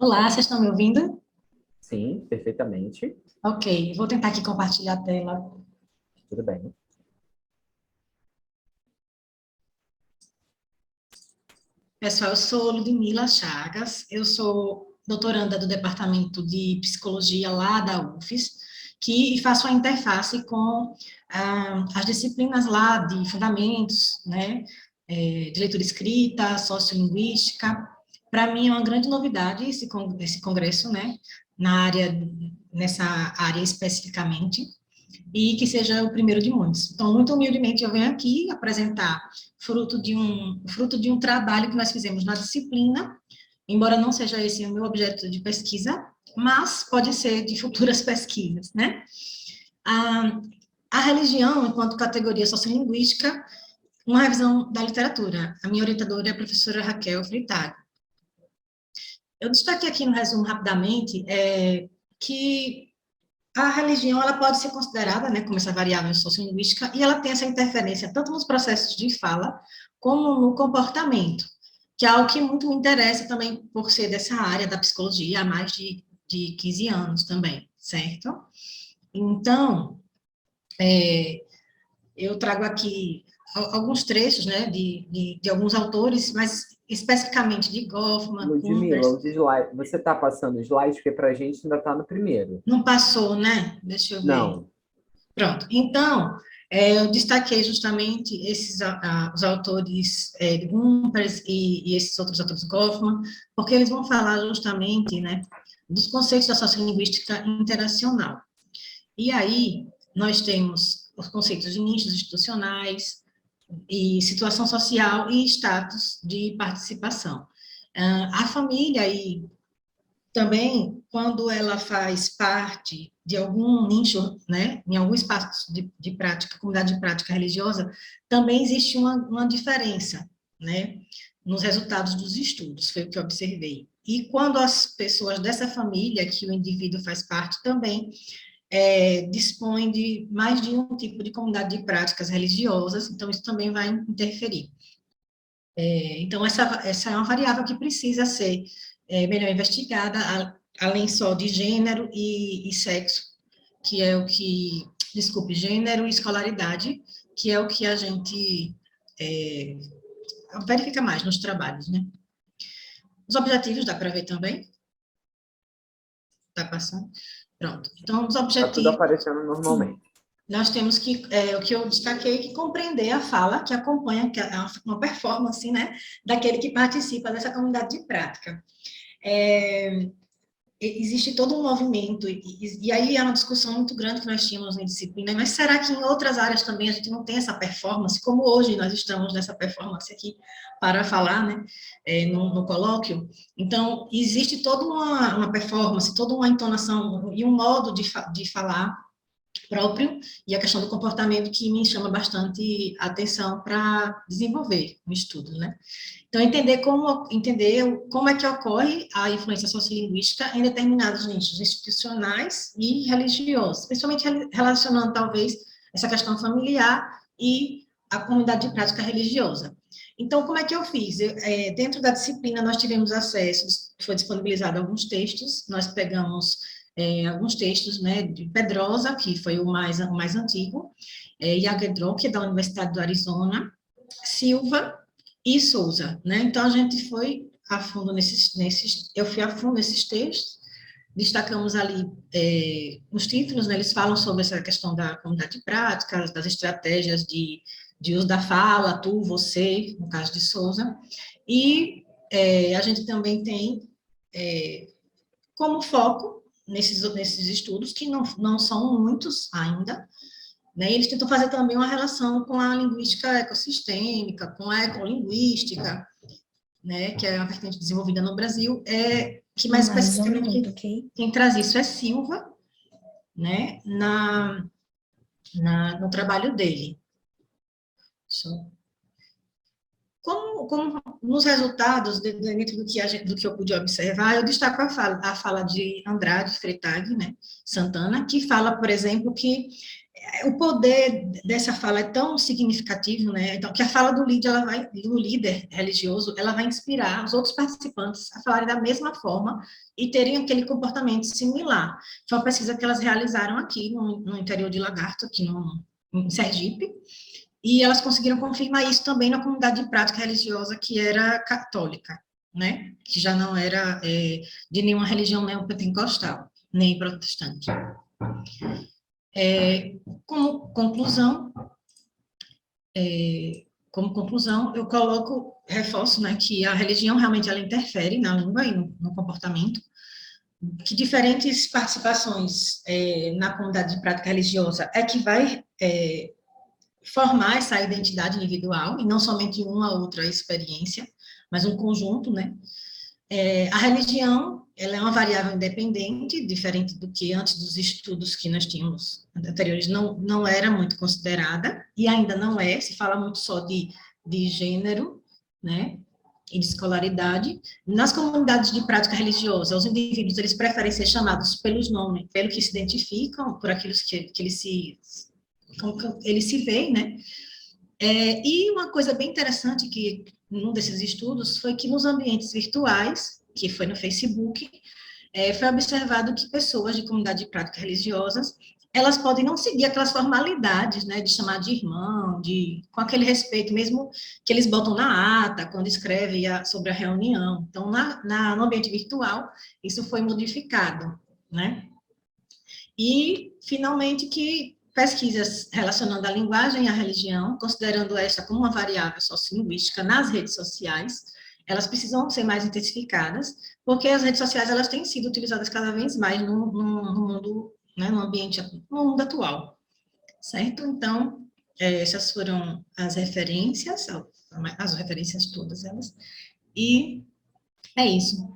Olá, vocês estão me ouvindo? Sim, perfeitamente. Ok, vou tentar aqui compartilhar a tela. Tudo bem. Pessoal, eu sou Ludmila Chagas, eu sou doutoranda do Departamento de Psicologia lá da UFES, que faço a interface com as disciplinas lá de fundamentos, né, de leitura escrita, sociolinguística. Para mim é uma grande novidade esse congresso, né, nessa área especificamente, e que seja o primeiro de muitos. Então, muito humildemente, eu venho aqui apresentar fruto de um trabalho que nós fizemos na disciplina, embora não seja esse o meu objeto de pesquisa, mas pode ser de futuras pesquisas, né? A, a religião, enquanto categoria sociolinguística, uma revisão da literatura. A minha orientadora é a professora Raquel Fritag. Eu destaquei aqui no resumo rapidamente que a religião, ela pode ser considerada, né, como essa variável sociolinguística, e ela tem essa interferência tanto nos processos de fala, como no comportamento, que é algo que muito me interessa também por ser dessa área da psicologia há mais de 15 anos também, certo? Então, eu trago aqui alguns trechos, né, de alguns autores, mas especificamente de Goffman, Ludmila, Kunders. o slide, você está passando o slide, porque para a gente ainda está no primeiro. Não passou, né? Deixa eu ver. Não. Pronto. Então, eu destaquei justamente os autores Gumpers e esses outros autores Goffman, porque eles vão falar justamente, né, dos conceitos da sociolinguística interacional. E aí, nós temos os conceitos de nichos institucionais, e situação social e status de participação. A família e também, quando ela faz parte de algum nicho, né, em algum espaço de prática, comunidade de prática religiosa, também existe uma diferença, né, nos resultados dos estudos, foi o que eu observei. E quando as pessoas dessa família, que o indivíduo faz parte também, dispõem de mais de um tipo de comunidade de práticas religiosas, então isso também vai interferir. Então, essa é uma variável que precisa ser melhor investigada, além só de gênero e sexo, que é o que, desculpe, gênero e escolaridade, que é o que a gente é, verifica mais nos trabalhos, né? Os objetivos, dá para ver também? Está passando? Pronto. Então, os Está tudo objetivos, aparecendo sim, normalmente. nós temos que, o que eu destaquei, que compreender a fala que acompanha, que é uma performance, né, daquele que participa dessa comunidade de prática. Existe todo um movimento, e aí é uma discussão muito grande que nós tínhamos na disciplina, mas será que em outras áreas também a gente não tem essa performance, como hoje nós estamos nessa performance aqui para falar, né, no colóquio? Então, existe toda uma performance, toda uma entonação e um modo de falar próprio e a questão do comportamento que me chama bastante atenção para desenvolver o estudo, né? Então, entender como é que ocorre a influência sociolinguística em determinados nichos institucionais e religiosos, principalmente relacionando, talvez, essa questão familiar e a comunidade de prática religiosa. Então, como é que eu fiz? Dentro da disciplina, nós tivemos acesso, foi disponibilizado alguns textos, nós pegamos alguns textos, né, de Pedrosa, que foi o mais antigo, Yagdro, que é da Universidade do Arizona, Silva e Souza, né? Então, a gente foi a fundo eu fui a fundo nesses textos, destacamos ali os títulos, né, eles falam sobre essa questão da comunidade de práticas, das estratégias de uso da fala, tu, você, no caso de Souza, e a gente também tem como foco nesses estudos, que não são muitos ainda, né? Eles tentam fazer também uma relação com a linguística ecossistêmica, com a ecolinguística, né, que é uma vertente desenvolvida no Brasil, que mais Mais um especificamente minuto, quem, ok? quem traz isso é Silva, né, no trabalho dele. Como nos resultados, dentro do que eu pude observar, eu destaco a fala de Andrade Freitag, né, Santana, que fala, por exemplo, que o poder dessa fala é tão significativo, né? Então, que a fala do líder religioso, ela vai inspirar os outros participantes a falarem da mesma forma e terem aquele comportamento similar. Foi uma pesquisa que elas realizaram aqui no interior de Lagarto, aqui em Sergipe, e elas conseguiram confirmar isso também na comunidade de prática religiosa que era católica, né? Que já não era de nenhuma religião neopentecostal, nem protestante. Como conclusão, eu reforço, né, que a religião realmente ela interfere na língua e no comportamento, que diferentes participações na comunidade de prática religiosa é que vai formar essa identidade individual, e não somente uma ou outra experiência, mas um conjunto, né? A religião, ela é uma variável independente, diferente do que antes dos estudos que nós tínhamos anteriores, não era muito considerada, e ainda não é, se fala muito só de gênero, né, e de escolaridade. Nas comunidades de prática religiosa, os indivíduos, eles preferem ser chamados pelos nomes, pelo que se identificam, por aquilo que eles se veem, né, e uma coisa bem interessante que num desses estudos foi que nos ambientes virtuais, que foi no Facebook, foi observado que pessoas de comunidade de práticas religiosas, elas podem não seguir aquelas formalidades, né, de chamar de irmão, com aquele respeito mesmo que eles botam na ata, quando escrevem sobre a reunião. Então, no ambiente virtual, isso foi modificado, né? E, finalmente, que pesquisas relacionando a linguagem e a religião, considerando esta como uma variável sociolinguística nas redes sociais, elas precisam ser mais intensificadas, porque as redes sociais elas têm sido utilizadas cada vez mais no mundo, né, no mundo atual, certo? Então, essas foram as referências todas elas, e é isso.